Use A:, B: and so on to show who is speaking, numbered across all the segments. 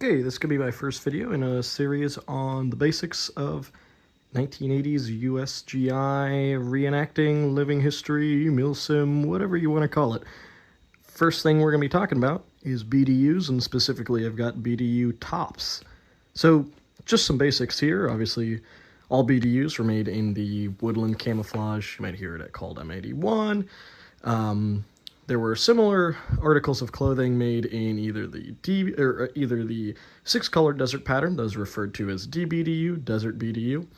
A: Okay, this could be my first video in a series on the basics of 1980s USGI reenacting, living history, milsim, whatever you want to call it. First thing we're going to be talking about is BDUs, and specifically I've got BDU Tops. So just some basics here. Obviously, all BDUs were made in the woodland camouflage. You might hear it called M81. There were similar articles of clothing made in either the six-color desert pattern, those referred to as DBDU, desert BDU,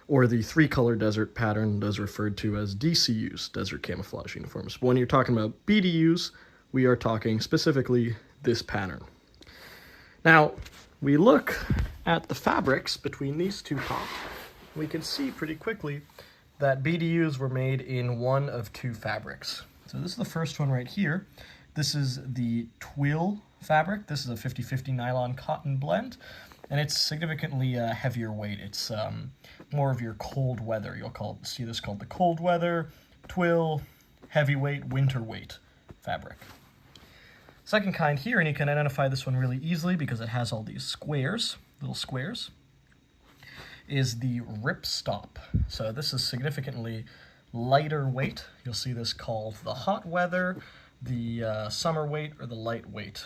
A: or the three-color desert pattern, those referred to as DCUs, desert camouflage uniforms. But when you're talking about BDUs, we are talking specifically this pattern. Now, we look at the fabrics between these two tops. We can see pretty quickly that BDUs were made in one of two fabrics. So this is the first one right here. This is the twill fabric. This is a 50-50 nylon cotton blend, and it's significantly heavier weight. It's more of your cold weather. You'll see this called the cold weather, twill, heavyweight, winter weight fabric. Second kind here, and you can identify this one really easily because it has all these squares, little squares, is the ripstop. So this is significantly lighter weight. You'll see this called the hot weather, the summer weight, or the lightweight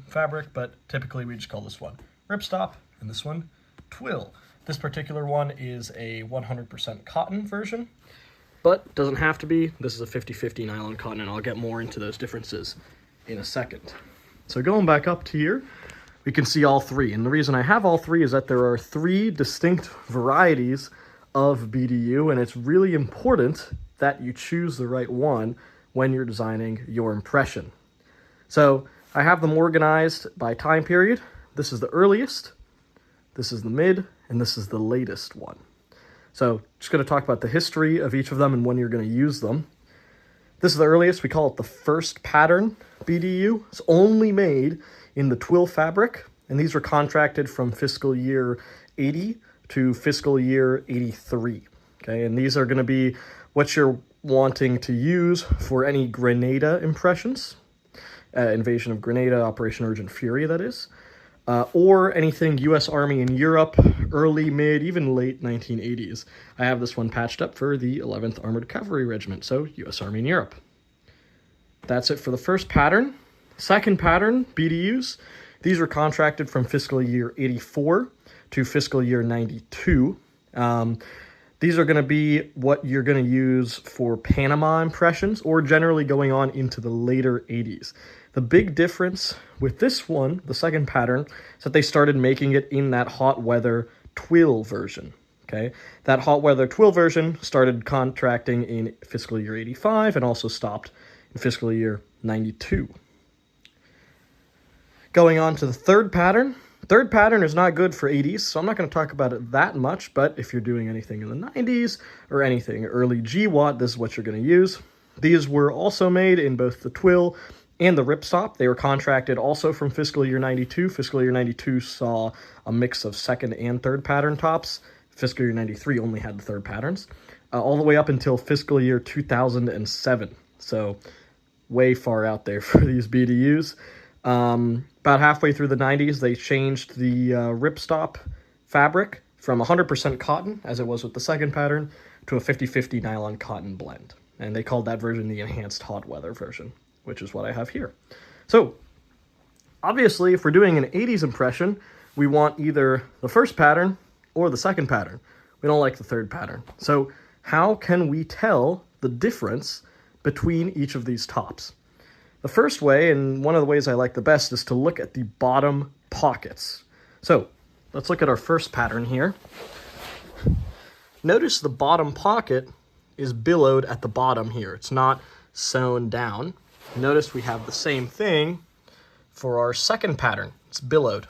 A: fabric, but typically we just call this one ripstop and this one twill. This particular one is a 100% cotton version, but doesn't have to be. This is a 50-50 nylon cotton, and I'll get more into those differences in a second. So going back up to here, we can see all three, and the reason I have all three is that there are three distinct varieties of BDU, and it's really important that you choose the right one when you're designing your impression. So I have them organized by time period. This is the earliest, this is the mid, and this is the latest one. So just going to talk about the history of each of them and when you're going to use them. This is the earliest. We call it the first pattern BDU. It's only made in the twill fabric, and these were contracted from fiscal year 80 to fiscal year 83. Okay, and these are going to be what you're wanting to use for any Grenada impressions, invasion of Grenada, Operation Urgent Fury, that is, or anything U.S. Army in Europe, early, mid, even late 1980s. I have this one patched up for the 11th Armored Cavalry Regiment, so U.S. Army in Europe. That's it for the first pattern. Second pattern, BDUs. These were contracted from fiscal year 84 to fiscal year 92. These are going to be what you're going to use for Panama impressions, or generally going on into the later 80s. The big difference with this one, the second pattern, is that they started making it in that hot weather twill version. Okay, that hot weather twill version started contracting in fiscal year 85 and also stopped in fiscal year 92. Going on to the third pattern. Third pattern is not good for 80s, so I'm not going to talk about it that much, but if you're doing anything in the 90s or anything early GWAT, this is what you're going to use. These were also made in both the twill and the ripstop. They were contracted also from fiscal year 92. Fiscal year 92 saw a mix of second and third pattern tops. Fiscal year 93 only had the third patterns, all the way up until fiscal year 2007. So way far out there for these BDUs. About halfway through the 90s, they changed the ripstop fabric from 100% cotton, as it was with the second pattern, to a 50-50 nylon cotton blend. And they called that version the enhanced hot weather version, which is what I have here. So, obviously, if we're doing an 80s impression, we want either the first pattern or the second pattern. We don't like the third pattern. So, how can we tell the difference between each of these tops? The first way, and one of the ways I like the best, is to look at the bottom pockets. So, let's look at our first pattern here. Notice the bottom pocket is billowed at the bottom here. It's not sewn down. Notice we have the same thing for our second pattern. It's billowed.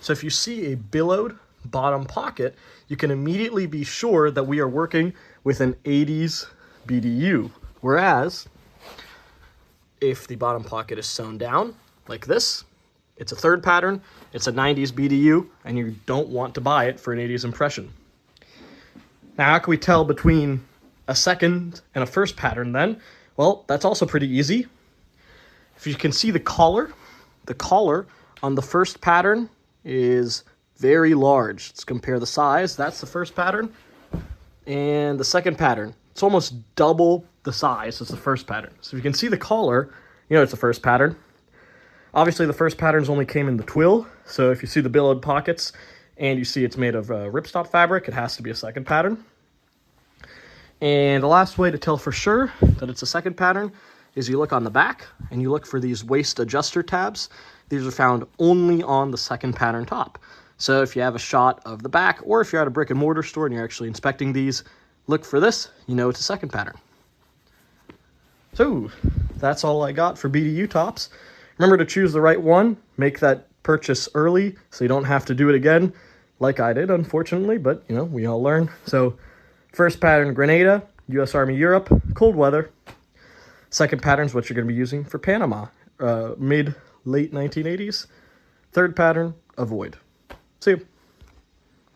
A: So if you see a billowed bottom pocket, you can immediately be sure that we are working with an 80s BDU. Whereas, if the bottom pocket is sewn down, like this, it's a third pattern, it's a 90s BDU, and you don't want to buy it for an 80s impression. Now, how can we tell between a second and a first pattern then? Well, that's also pretty easy. If you can see the collar on the first pattern is very large. Let's compare the size. That's the first pattern. And the second pattern, it's almost double the size as the first pattern. So if you can see the collar, you know it's the first pattern. Obviously, the first patterns only came in the twill. So if you see the billowed pockets and you see it's made of ripstop fabric, it has to be a second pattern. And the last way to tell for sure that it's a second pattern is you look on the back and you look for these waist adjuster tabs. These are found only on the second pattern top. So if you have a shot of the back, or if you're at a brick and mortar store and you're actually inspecting these, look for this, you know it's a second pattern. So that's all I got for BDU tops. Remember to choose the right one, make that purchase early so you don't have to do it again like I did, unfortunately, but you know, we all learn. So first pattern, Grenada, U.S. Army Europe, cold weather. Second pattern is what you're going to be using for Panama, mid-late 1980s. Third pattern, avoid. See you.